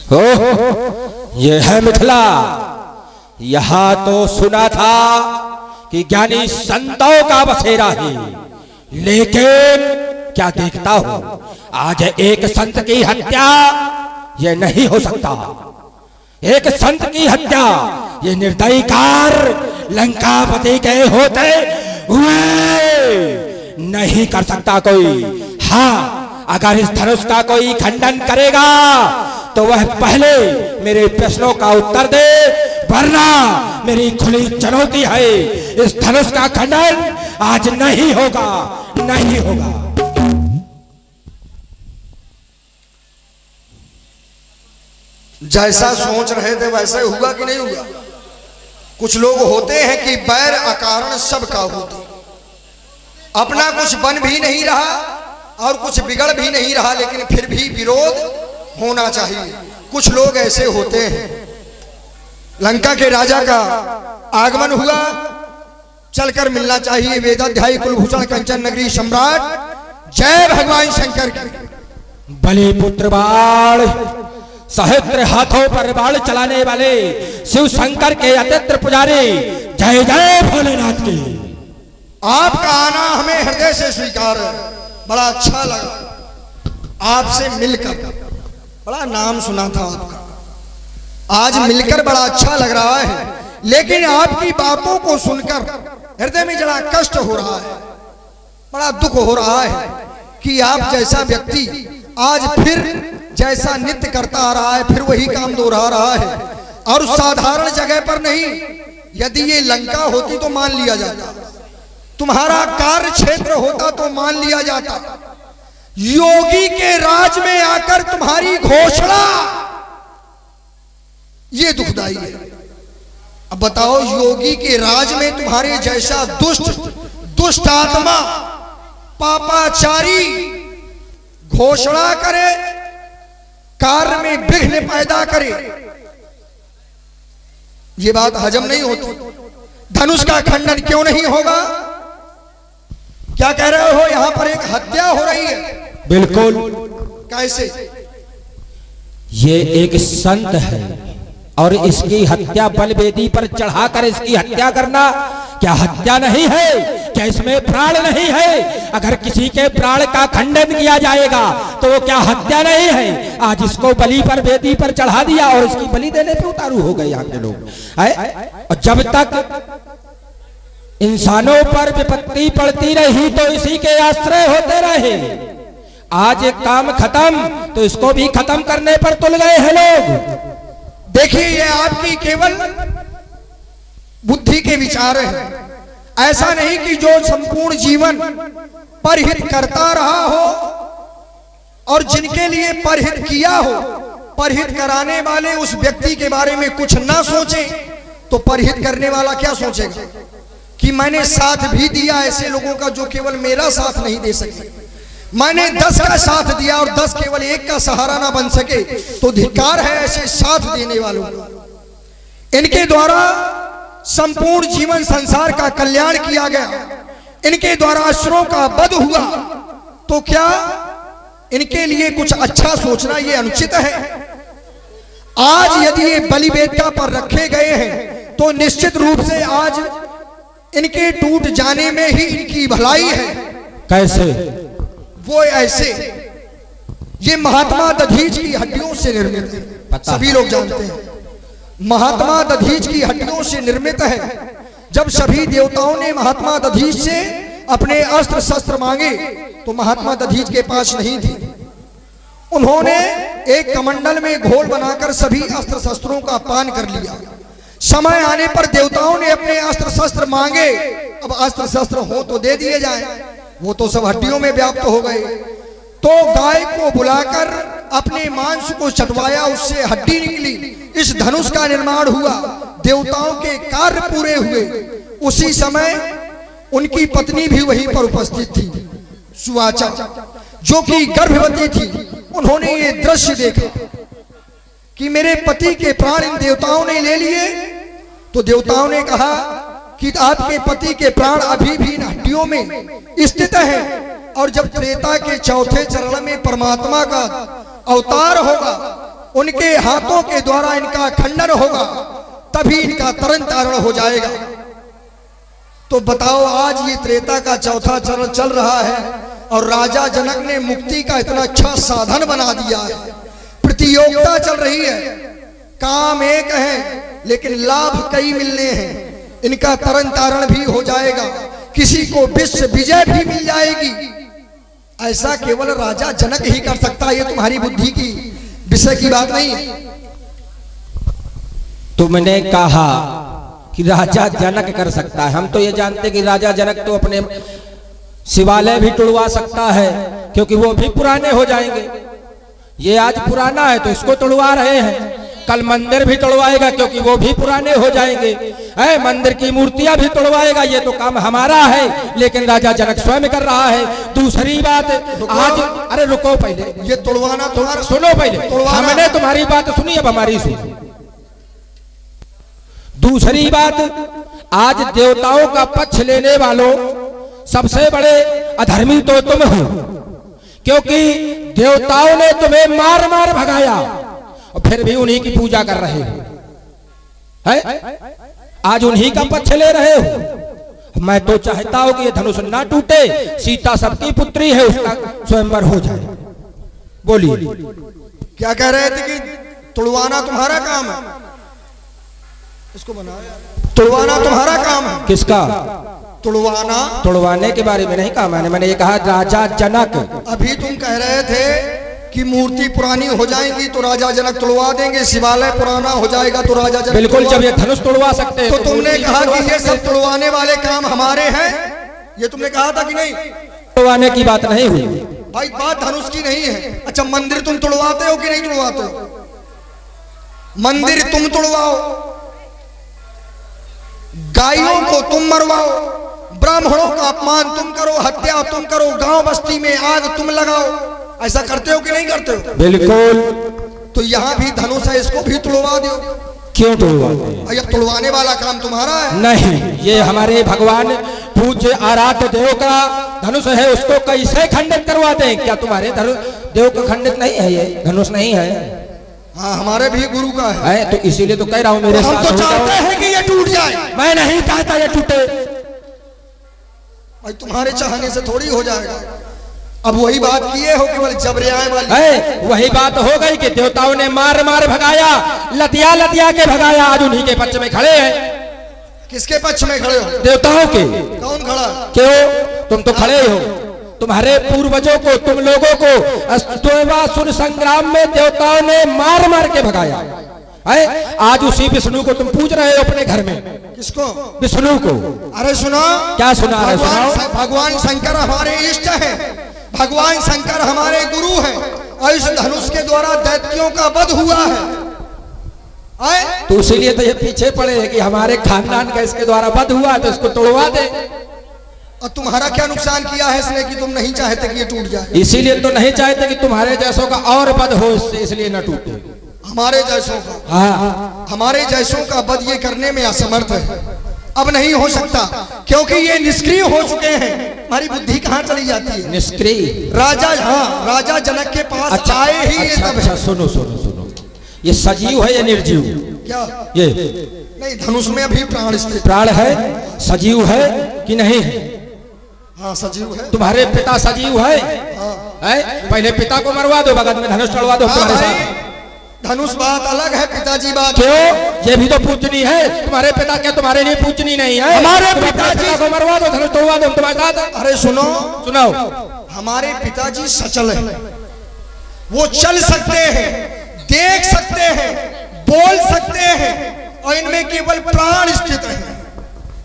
हो ये है मिथिला। यहाँ तो सुना था कि ज्ञानी संतों का बसेरा है, लेकिन क्या देखता हूं आज एक संत की हत्या ये नहीं हो सकता। एक संत की हत्या ये निर्दयी कार लंकापति के होते हुए नहीं कर सकता कोई। हाँ, अगर इस धनुष का कोई खंडन करेगा तो वह पहले मेरे प्रश्नों का उत्तर दे, वरना मेरी खुली चुनौती है, इस धनुष का खंडन आज नहीं होगा, नहीं होगा। जैसा सोच रहे थे वैसे हुआ कि नहीं हुआ? कुछ लोग होते हैं कि बैर अकारण सब काबू होते, अपना कुछ बन भी नहीं रहा और कुछ बिगड़ भी नहीं रहा, लेकिन फिर भी विरोध होना चाहिए। कुछ लोग ऐसे होते हैं। लंका के राजा का आगमन हुआ, चलकर मिलना चाहिए वेदाध्यायी कुलभूषण कंचन नगरी सम्राट जय भगवान शंकर की। बलि पुत्र बाण सहस्त्र हाथों पर बाण चलाने वाले शिव शंकर के अतित्र पुजारी जय जय भोलेनाथ की। आपका आना हमें हृदय से स्वीकार है, बड़ा अच्छा लगा आपसे मिलकर। बड़ा नाम सुना था आपका, आज मिलकर बड़ा अच्छा लग रहा है, लेकिन आपकी बातों को सुनकर हृदय में जरा कष्ट हो रहा है, बड़ा दुख हो रहा है कि आप जैसा व्यक्ति आज फिर जैसा नित्य करता आ रहा है, फिर वही काम दोहरा रहा है, और साधारण जगह पर नहीं। यदि ये लंका होती तो मान लिया जाता, तुम्हारा कार्य क्षेत्र होता तो मान लिया जाता। योगी के राज में आकर तुम्हारी घोषणा ये दुखदाई है। अब बताओ, योगी के राज में तुम्हारे जैसा दुष्ट आत्मा पापाचारी घोषणा करे, कार्य में विघ्न पैदा करे, ये बात हजम नहीं होती। धनुष का खंडन क्यों नहीं होगा? क्या कह रहे हो? यहां पर एक हत्या हो रही है। बिल्कुल। कैसे? ये एक संत है और इसकी हत्या बलवेदी पर चढ़ाकर इसकी हत्या करना क्या हत्या नहीं है? क्या इसमें प्राण नहीं है? अगर किसी के प्राण का खंडन किया जाएगा तो वो क्या हत्या नहीं है? आज इसको बलि पर वेदी पर चढ़ा दिया और इसकी बलि देने पे उतारू हो गए यहाँ के लोग। और जब तक इंसानों पर विपत्ति पड़ती रही तो इसी के आश्रय होते रहे। आज एक काम खत्म तो इसको भी खत्म करने पर तुल गए हैं लोग। देखिए, ये आपकी केवल बुद्धि के विचार हैं। ऐसा नहीं कि जो संपूर्ण जीवन परहित करता रहा हो और जिनके लिए परहित किया हो, परहित कराने वाले उस व्यक्ति के बारे में कुछ ना सोचे तो परहित करने वाला क्या सोचेगा कि मैंने साथ भी दिया ऐसे लोगों का जो केवल मेरा साथ नहीं दे सके। मैंने 10 का साथ दिया और 10 केवल एक का सहारा ना बन सके तो धिक्कार है ऐसे साथ देने वालों को। इनके द्वारा संपूर्ण जीवन संसार का कल्याण किया गया, इनके द्वारा असुरों का वध हुआ, तो क्या इनके लिए कुछ अच्छा सोचना ये अनुचित है? आज यदि ये बलि वेदिका पर रखे गए हैं तो निश्चित रूप से आज इनके टूट जाने में ही इनकी भलाई है। कैसे? वो ऐसे, ये महात्मा दधीच की हड्डियों से निर्मित है, सभी लोग जानते हैं। महात्मा दधीच की हड्डियों से निर्मित है। जब सभी देवताओं ने महात्मा दधीच से अपने अस्त्र शस्त्र मांगे तो महात्मा दधीच के पास नहीं थी। उन्होंने एक कमंडल में घोल बनाकर सभी अस्त्र शस्त्रों का पान कर लिया। समय आने पर देवताओं ने अपने अस्त्र शस्त्र मांगे, अब अस्त्र शस्त्र हो तो दे दिए जाए, वो तो सब हड्डियों में व्याप्त हो गए। तो गाय को बुलाकर अपने मांस को चटवाया, उससे हड्डी निकली, इस धनुष का निर्माण हुआ, देवताओं के कार्य पूरे हुए। उसी समय उनकी पत्नी भी वहीं पर उपस्थित थी, सुवाचा, जो कि गर्भवती थी। उन्होंने ये दृश्य देखा कि मेरे पति के प्राण इन देवताओं ने ले लिए, तो देवताओं ने कहा कि आपके पति के प्राण अभी भी हड्डियों में स्थित है, और जब त्रेता के चौथे चरण में परमात्मा का अवतार होगा उनके हाथों के द्वारा इनका खंडन होगा, तभी इनका तरन तारण हो जाएगा। तो बताओ, आज ये त्रेता का चौथा चरण चल रहा है और राजा जनक ने मुक्ति का इतना अच्छा साधन बना दिया है। प्रतियोगिता चल रही है, काम एक है लेकिन लाभ कई मिलने हैं। इनका तरन तारण भी हो जाएगा, किसी को विश्व विजय भी मिल जाएगी। ऐसा केवल राजा जनक ही कर सकता है, ये तुम्हारी बुद्धि की विषय की बात नहीं है। तुमने कहा कि राजा जनक कर सकता है, हम तो ये जानते कि राजा जनक तो अपने शिवालय भी तोड़वा सकता है, क्योंकि वो भी पुराने हो जाएंगे। ये आज पुराना है तो इसको तोड़वा रहे हैं, कल मंदिर भी तोड़वाएगा क्योंकि वो भी पुराने हो जाएंगे। मंदिर की मूर्तियां भी तोड़वाएगा, ये तो काम हमारा है, लेकिन राजा जनक स्वयं कर रहा है। दूसरी बात, आज अरे रुको पहले, ये तोड़वाना तुम्हारा, सुनो पहले, हमने तुम्हारी बात सुनी, अब हमारी सुनो। दूसरी बात, आज देवताओं का पक्ष लेने वालों सबसे बड़े अधर्मी तो तुम हो, क्योंकि देवताओं ने तुम्हें मार मार भगाया और फिर भी उन्हीं की पूजा कर रहे हो, है? आज उन्हीं का पक्ष ले रहे हो। मैं तो चाहता हूं कि ये धनुष ना टूटे, सीता सबकी पुत्री है, उसका स्वयंवर हो जाए। बोलिए, क्या कह रहे थे कि तोड़वाना तुम्हारा काम है? इसको बनाया, तोड़वाना तुम्हारा काम है। किसका तोड़वाना? तोड़वाने के बारे में नहीं कहा मैंने ये कहा राजा जनक। अभी तुम कह रहे थे कि मूर्ति पुरानी हो जाएगी तो राजा जनक तोड़वा देंगे, शिवालय पुराना हो जाएगा तो राजा जनक, बिल्कुल, जब ये धनुष तोड़वा सकते हैं तो तुमने कहा कि ये सब तोड़वाने वाले काम हमारे हैं, ये तुमने कहा था कि नहीं? तोड़वाने की बात नहीं हुई भाई, बात धनुष की नहीं है। अच्छा, मंदिर तुम तोड़वाते हो कि नहीं तोड़वाते हो? मंदिर तुम तोड़वाओ, गायों को तुम मरवाओ, ब्राह्मणों का अपमान तुम करो, हत्या तुम करो, गांव बस्ती में आग तुम लगाओ, ऐसा करते हो कि नहीं करते हो? बिल्कुल। तो यहाँ भी धनुष है, इसको भी तुड़वा दो। क्यों तुड़वाते? ये तुड़वाने वाला काम तुम्हारा है? नहीं, ये हमारे भगवान पूज्य आराध्य देव का धनुष है, उसको कैसे खंडित करवाते हैं? क्या तुम्हारे देव का खंडित नहीं है? ये धनुष नहीं है? हाँ, हमारे भी गुरु का है। तो इसीलिए तो कह रहा हूँ मेरे हम साथ तो चाहते हैं कि ये टूट जाए। मैं नहीं चाहता ये टूटे। भाई, तुम्हारे चाहने से थोड़ी हो जाएगा। अब वही बात किए हो, केवल जबरियाए वाली वही बात हो गई कि देवताओं ने मार मार भगाया, लतिया लतिया के भगाया, आज उन्हीं के पक्ष में खड़े हैं। किसके पक्ष में खड़े हो? देवताओं के। कौन खड़ा? क्यों? तुम तो खड़े हो। तुम्हारे पूर्वजों को, तुम लोगों को अष्टोवासुर संग्राम में देवताओं ने मार मार के भगाया है। आज उसी विष्णु को तुम पूज रहे हो अपने घर में। किसको? विष्णु को। अरे सुनो, क्या सुना रहे? सुनाओ। भगवान शंकर हमारे इष्ट हैं, भगवान शंकर हमारे गुरु हैं, और इस धनुष के द्वारा दैत्यों का वध हुआ है। तो इसीलिए तो ये पीछे पड़े हैं कि हमारे खानदान का इसके द्वारा वध हुआ, तो इसको तोड़वा दे। और तुम्हारा क्या नुकसान किया है इसने कि तुम नहीं चाहते कि ये टूट जाए? इसीलिए तो नहीं चाहते कि तुम्हारे जैसों का और वध हो इससे, इसलिए न टूटे। हमारे जैसों का? हाँ, हमारे जैसों का वध ये करने में असमर्थ है, अब नहीं हो सकता, क्योंकि ये निष्क्रिय हो चुके हैं। हमारी बुद्धि कहाँ चली जाती है? निष्क्रिय राजा, हाँ, राजा जनक के पास अच्छा, आए ही अच्छा, ये अच्छा, सुनो सुनो सुनो, ये सजीव है या निर्जीव? क्या ये नहीं, धनुष में भी प्राण स्थित। प्राण है, सजीव है कि नहीं है? हाँ, सजीव है। तुम्हारे पिता सजीव है? है? पहले पिता को मरवा दो, बाद में धनुष चढ़वा दो तुम्हारे साथ। धनुष बात अलग है, पिताजी बात। क्यों? ये भी तो पूजनी है। तुम्हारे पिता क्या तुम्हारे लिए पूजनी नहीं है? हमारे पिताजी को मरवा दो, धनुष तोड़वा दो तुम्हारे साथ। अरे सुनो, सुनाओ। हमारे पिताजी सचल है, वो चल सकते हैं, देख सकते हैं, बोल सकते हैं, और इनमें केवल प्राण स्थित है।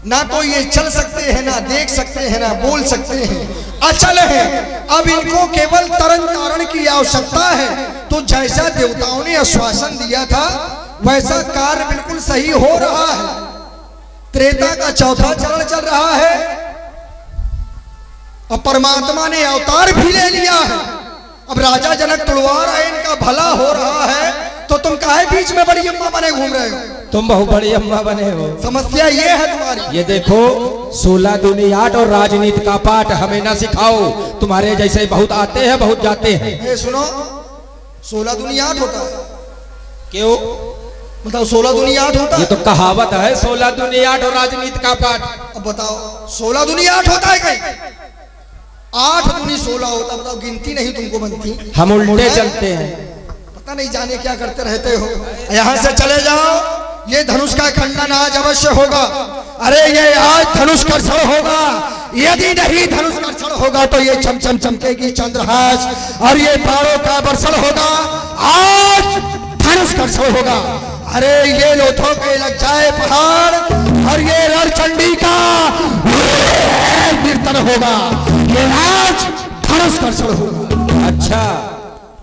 ना तो ये चल सकते हैं, ना देख सकते हैं, ना बोल सकते हैं, अचल है। अब इनको केवल तरन तारण की आवश्यकता है। तो जैसा देवताओं ने आश्वासन दिया था वैसा कार्य बिल्कुल सही हो रहा है। त्रेता का चौथा चरण चल रहा है और परमात्मा ने अवतार भी ले लिया है। अब राजा जनक तुड़वा रहे, इनका भला हो रहा है, तो तुम काहे बीच में बड़ी अम्मा बने घूम रहे हो? तुम बहुत बड़ी अम्मा बने हो। समस्या ये है तुम्हारी। ये देखो, 16 दूनी 8 और राजनीति का पाठ हमें ना सिखाओ। तुम्हारे जैसे बहुत आते हैं, बहुत जाते हैं। सुनो, 16 दूनी 8 होता है, क्यों? बताओ 16 दूनी 8 होता ये है? तो कहावत है, 16 दूनी 8 और राजनीति का पाठ। अब बताओ 16 दूनी 8 होता है कहीं? 8 दूनी 16 होता। बताओ गिनती नहीं तुमको बनती। हम उल्टे चलते हैं। पता नहीं जाने क्या करते रहते हो। यहाँ से चले जाओ। ये धनुष का खंडन आज अवश्य होगा। अरे ये आज धनुष कर्षण होगा। यदि नहीं धनुष कर्षण होगा तो ये चमचम चमकेगी चंद्रहास और ये बाणों का वर्षण होगा। आज धनुष कर्षण होगा। अरे ये लोथों के लग जाए पहाड़ और ये रणचंडी का कीर्तन होगा। ये आज धनुष कर्षण होगा। अच्छा,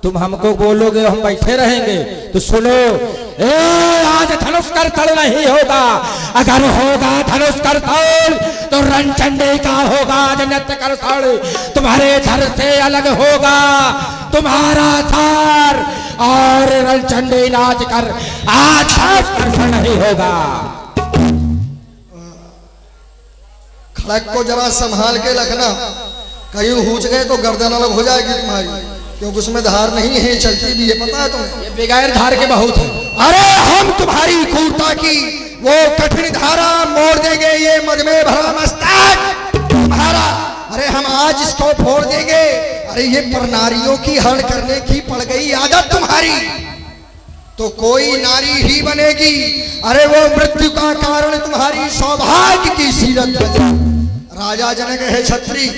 तुम हमको बोलोगे हम बैठे रहेंगे? तो सुनो, आज धनुष कर्षण नहीं होगा। अगर होगा धनुष कर्षण तो रणचंडी का होगा आज नृत्य कर्षण। तुम्हारे धर से अलग होगा तुम्हारा थार और रणचंडी नाच कर आज धनुष कर्षण नहीं होगा। खड़क को जरा संभाल के रखना, कहीं हूच गए तो गर्दन अलग हो जाएगी तुम्हारी, क्योंकि उसमें धार नहीं है, चलती भी है, पता है तुम्हें? ये बगैर धार के बहुत है। अरे हम तुम्हारी क्रूरता की वो कठिन धारा मोड़ देंगे। ये मद में भरा मस्तक तुम्हारा, अरे हम आज इसको फोड़ देंगे। अरे ये परनारियों की हरण करने की पड़ गई आदत तुम्हारी, तो कोई नारी ही बनेगी। अरे वो मृत्यु का कारण तुम्हारी सौभाग्य की सीरत है। राजा जनक है क्षत्रिय,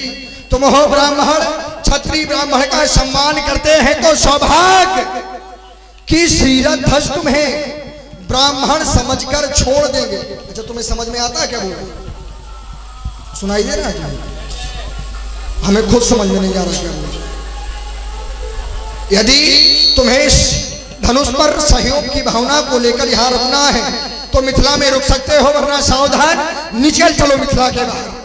तुम हो ब्राह्मण। क्षत्रिय ब्राह्मण का सम्मान करते हैं तो सौभाग्य की सीरत धस तुम्हें ब्राह्मण समझकर छोड़ देंगे। अच्छा तुम्हें समझ में आता है क्या बोल? सुनाई दे रहा है? हमें खुद समझ में नहीं आ रहा क्या बोल। यदि तुम्हें इस धनुष पर सहयोग की भावना को लेकर यहाँ रुकना है तो मिथिला में रुक सकते हो, वरना सावधान निकल चलो मिथिला के बाहर।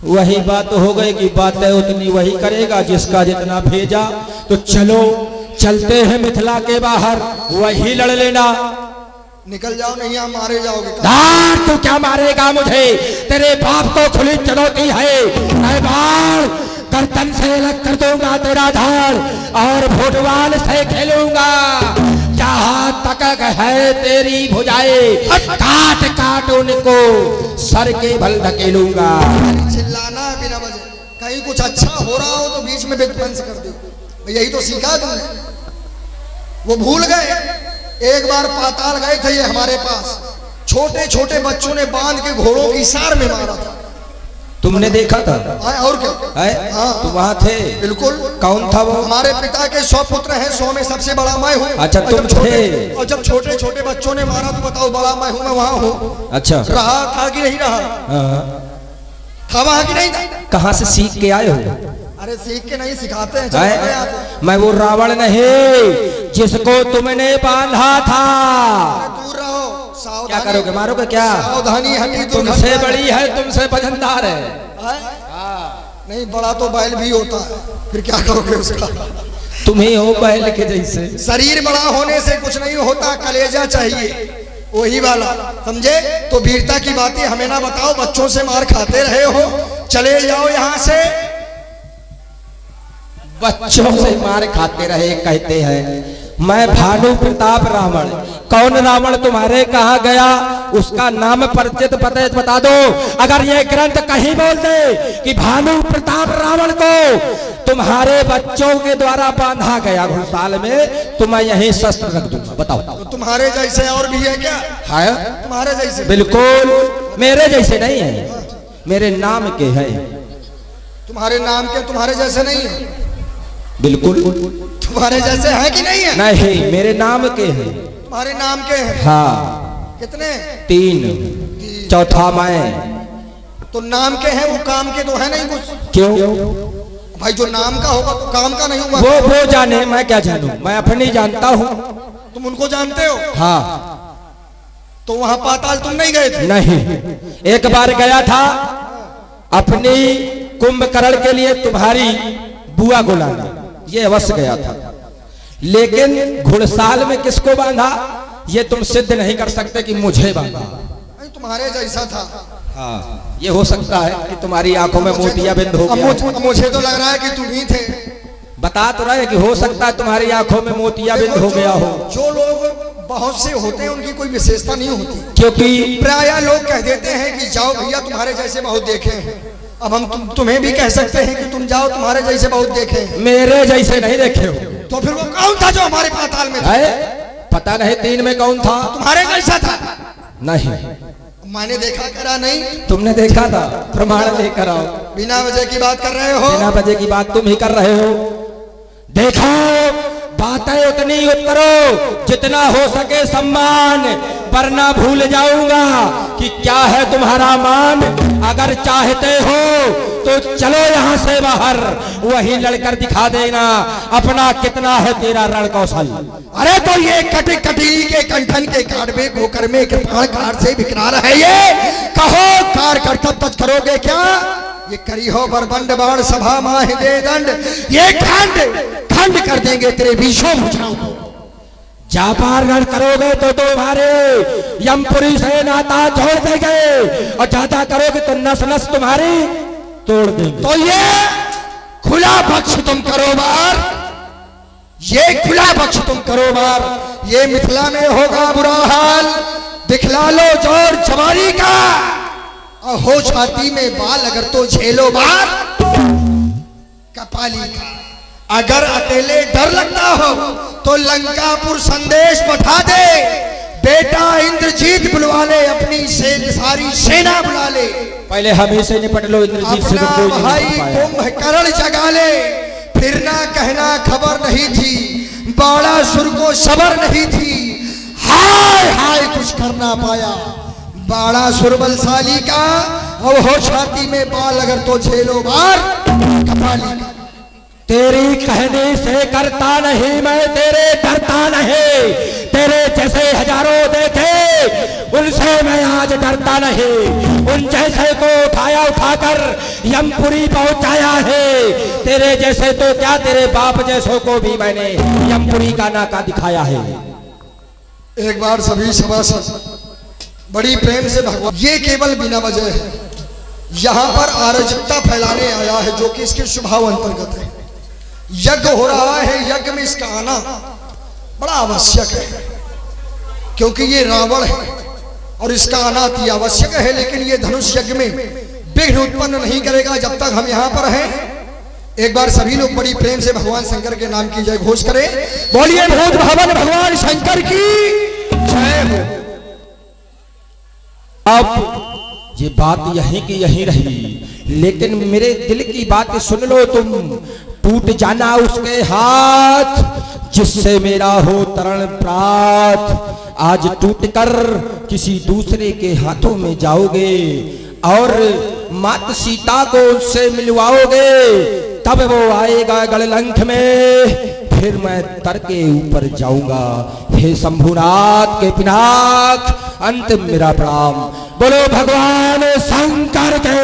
वही बात हो गई कि बातें उतनी वही करेगा जिसका जितना भेजा। तो चलो चलते हैं मिथिला के बाहर, वही लड़ लेना। निकल जाओ, नहीं आप मारे जाओगे। तू क्या मारेगा मुझे? तेरे बाप को खुली चुनौती है। मैं बाढ़ गर्दन से अलग कर दूंगा तेरा धार और फुटबॉल से खेलूंगा। जहां तक है तेरी भुजाएं काट काट उनको सर के बल धकेलूंगा। चिल्लाना बिना वजह, कहीं कुछ अच्छा हो रहा हो तो बीच में विध्वंस कर दो। यही तो सीखा तुमने, वो भूल गए। एक बार पाताल गए थे ये हमारे पास, छोटे छोटे बच्चों ने बांध के घोड़ों की सार में मारा था। तुमने देखा था? और क्या? हाँ, तुम वहां थे? बिल्कुल। कौन था वो? हमारे पिता के 100 पुत्र हैं, 100 में सबसे बड़ा मैं हूँ। अच्छा तुम थे? और जब छोटे छोटे बच्चों ने मारा तो बताओ बड़ा मैं हूँ, मैं वहां हूँ। अच्छा, रहा था कि नहीं रहा? था वहां कि नहीं था? कहाँ से सीख के आए हो? अरे सीख के नहीं, सिखाते हैं। मैं वो रावण नहीं जिसको तुमने बांधा था। दूर रहो, सावधानी। क्या करोगे? मारोगे क्या? सावधानी हटी। तुमसे बड़ी है, तुमसे वजनदार है। नहीं, बड़ा तो बैल भी होता है, फिर क्या करोगे उसका? तुम ही हो बैल के जैसे। शरीर बड़ा होने से कुछ नहीं होता, कलेजा चाहिए वही वाला, समझे? तो वीरता की बातें हमें ना बताओ। बच्चों से मार खाते रहे हो, चले जाओ यहाँ से। बच्चों से मार खाते रहे कहते हैं। मैं भानु प्रताप रावण। कौन रावण तुम्हारे कहा गया? उसका नाम परिचित बता दो। अगर ये ग्रंथ कहीं बोल दे कि भानु प्रताप रावण को तुम्हारे बच्चों के द्वारा बांधा गया घुड़साल में, तो मैं यही शस्त्र रख दूंगा। बताओ। तो तुम्हारे जैसे और भी है क्या? है, तुम्हारे जैसे? बिल्कुल मेरे जैसे नहीं है, मेरे नाम के हैं। तुम्हारे नाम के? तुम्हारे जैसे नहीं है? बिल्कुल। तुम्हारे जैसे है कि नहीं है? नहीं, मेरे नाम के हैं। तुम्हारे नाम के हैं? हाँ। कितने? 3, चौथा मैं। तो नाम के हैं, वो काम के तो है नहीं कुछ? क्यों? भाई जो नाम का होगा तो काम का नहीं होगा। वो जाने, मैं क्या जानूं? मैं अपनी जानता हूँ। तुम उनको जानते हो? हाँ। तो वहां पाताल तुम नहीं गए थे? नहीं, एक बार गया था अपनी कुंभकर्ण के लिए तुम्हारी बुआ को लाना, ये अवश्य गया था। लेकिन घुड़साल में किसको बांधा ये तुम सिद्ध नहीं कर सकते कि मुझे बांधा। तुम्हारे जैसा था। हाँ, ये हो सकता है कि तुम्हारी आंखों में मोतियाबिंद हो गया। मुझे तो लग रहा है कि तुम ही थे। बता तो रहे कि हो सकता है तुम्हारी आंखों में मोतियाबिंद हो गया हो। जो लोग बहुत से होते हैं, उनकी कोई विशेषता नहीं होती। क्योंकि प्राय लोग कह देते हैं कि जाओ भैया तुम्हारे जैसे बहुत देखे हैं। अब हम तुम्हें भी कह सकते हैं कि तुम जाओ तुम्हारे जैसे बहुत देखे हैं। मेरे जैसे नहीं देखे हो। तो फिर वो कौन था जो हमारे पाताल में था? पता नहीं 3 में कौन था? तुम्हारे जैसा था? नहीं, मैंने देखा करा नहीं। तुमने देखा था, प्रमाण लेकर आओ। बिना वजह की बात कर रहे हो। बिना वजह की बात तुम ही कर रहे हो। देखो, बातें उतनी करो जितना हो सके सम्मान, वरना भूल जाऊंगा कि क्या है तुम्हारा मान। अगर चाहते हो तो चलो यहाँ से बाहर, वही लड़कर दिखा देना अपना कितना है तेरा रण कौशल। अरे तो ये कटी के कंठन के काटवे गोकर में कृपाण कार से विकराल है ये। कहो कार कर्तव्य तक करोगे क्या? ये करी हो बरबंड बाण सभा माह दे दंड, ये खंड कर देंगे तेरे बीचों भुजाओं को। जापारगढ़ करोगे तो तुम्हारे यमपुरी से नाता छोड़ देंगे, और ज्यादा करोगे तो नस नस तुम्हारी तोड़ देंगे। तो ये खुला बख्श तुम करो बार, ये खुला बख्श तुम करो बार। ये मिथिला में होगा बुरा हाल, दिखला लो जोर जवानी का, और हो छाती में बाल अगर तो झेलो बार कपाली का। अगर अकेले डर लगता हो तो लंकापुर संदेश पठा दे, बेटा इंद्रजीत बुलवा ले, अपनी सारी सेना बुला ले। पहले हमें से निपट लो इंद्रजीत से। अपना भाई कुंभकर्ण जगा ले, फिर ना कहना खबर नहीं थी, बाणासुर को सबर नहीं थी। हाय हाय कुछ कर ना पाया बाणासुर बलशाली का, और हो छाती में बाल अगर तो झेलो बार कपाली का। तेरी कहने से करता नहीं मैं, तेरे डरता नहीं। तेरे जैसे हजारों देखे, उनसे मैं आज डरता नहीं। उन जैसे को उठाकर यमपुरी पहुंचाया है। तेरे जैसे तो क्या, तेरे बाप जैसों को भी मैंने यमपुरी का नाका दिखाया है। एक बार सभी सभासद बड़ी प्रेम से भगवान, ये केवल बिना वजह है यहाँ पर अराजकता फैलाने आया है, जो कि इसके स्वभाव अंतर्गत है। यज्ञ हो रहा है, यज्ञ में इसका आना बड़ा आवश्यक है, क्योंकि ये रावण है और इसका आना अति आवश्यक है। लेकिन ये धनुष यज्ञ में विघ्न उत्पन्न नहीं करेगा जब तक हम यहाँ पर हैं। एक बार सभी लोग बड़ी प्रेम से भगवान शंकर के नाम की जय घोष करें। बोलिए भूत भवन भगवान शंकर की जय हो। अब ये बात यहीं की यहीं रही, लेकिन मेरे दिल की बात सुन लो तुम। टूट जाना उसके हाथ जिससे मेरा हो तरण प्रात। आज टूटकर किसी दूसरे के हाथों में जाओगे और मात सीता को उससे मिलवाओगे, तब वो आएगा गढ़लंक में, फिर मैं तर के ऊपर जाऊंगा। हे शंभुनाथ के पिनाक, अंत मेरा प्रणाम। बोलो भगवान शंकर के।